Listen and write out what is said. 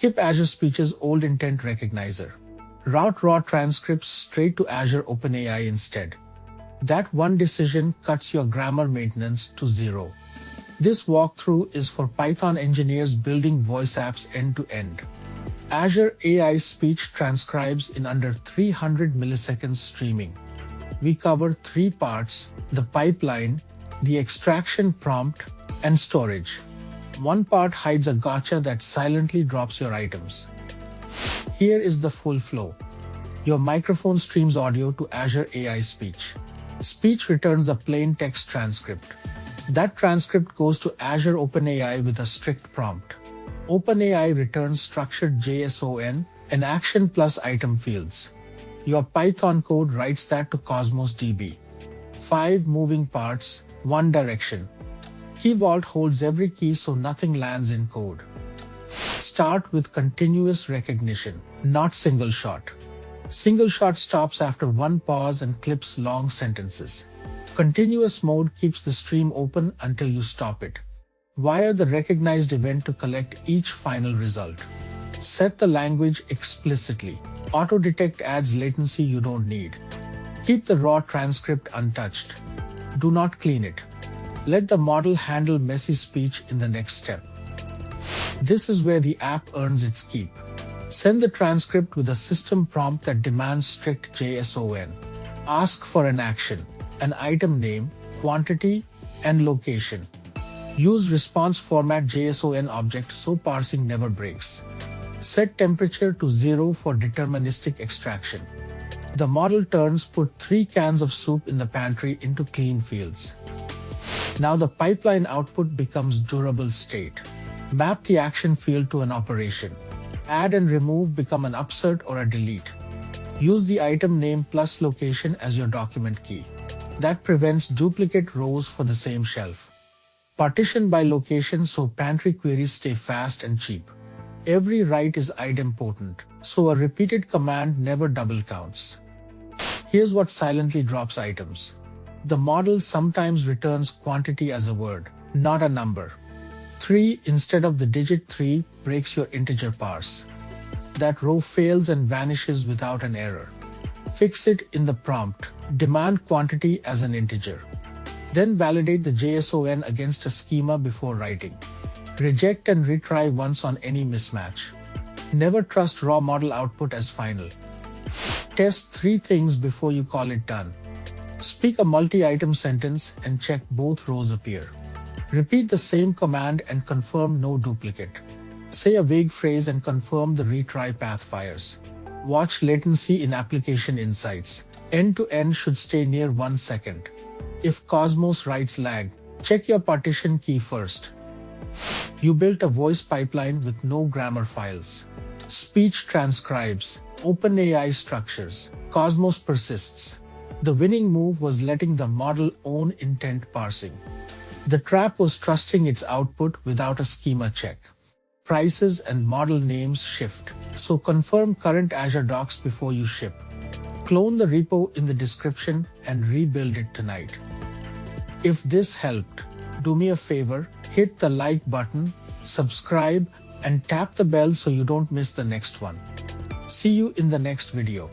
Skip Azure Speech's old intent recognizer. Route raw transcripts straight to Azure OpenAI instead. That one decision cuts your grammar maintenance to zero. This walkthrough is for Python engineers building voice apps end-to-end. Azure AI Speech transcribes in under 300 milliseconds streaming. We cover 3 parts: the pipeline, the extraction prompt, and storage. One part hides a gotcha that silently drops your items. Here is the full flow. Your microphone streams audio to Azure AI Speech. Speech returns a plain text transcript. That transcript goes to Azure OpenAI with a strict prompt. OpenAI returns structured JSON and action plus item fields. Your Python code writes that to Cosmos DB. 5 moving parts, 1 direction. Key Vault holds every key so nothing lands in code. Start with continuous recognition, not single shot. Single shot stops after 1 pause and clips long sentences. Continuous mode keeps the stream open until you stop it. Wire the recognized event to collect each final result. Set the language explicitly. Auto-detect adds latency you don't need. Keep the raw transcript untouched. Do not clean it. Let the model handle messy speech in the next step. This is where the app earns its keep. Send the transcript with a system prompt that demands strict JSON. Ask for an action, an item name, quantity, and location. Use response format JSON object so parsing never breaks. Set temperature to 0 for deterministic extraction. The model turns put 3 cans of soup in the pantry into clean fields. Now the pipeline output becomes durable state. Map the action field to an operation. Add and remove become an upsert or a delete. Use the item name plus location as your document key. That prevents duplicate rows for the same shelf. Partition by location so pantry queries stay fast and cheap. Every write is idempotent, so a repeated command never double counts. Here's what silently drops items. The model sometimes returns quantity as a word, not a number. 3 instead of the digit 3 breaks your integer parse. That row fails and vanishes without an error. Fix it in the prompt. Demand quantity as an integer. Then validate the JSON against a schema before writing. Reject and retry once on any mismatch. Never trust raw model output as final. Test 3 things before you call it done. Speak a multi-item sentence and check both rows appear. Repeat the same command and confirm no duplicate. Say a vague phrase and confirm the retry path fires. Watch latency in application insights. End-to-end should stay near 1 second. If Cosmos writes lag, check your partition key first. You built a voice pipeline with no grammar files. Speech transcribes, OpenAI structures, Cosmos persists. The winning move was letting the model own intent parsing. The trap was trusting its output without a schema check. Prices and model names shift, so confirm current Azure docs before you ship. Clone the repo in the description and rebuild it tonight. If this helped, do me a favor, hit the like button, subscribe, and tap the bell so you don't miss the next one. See you in the next video.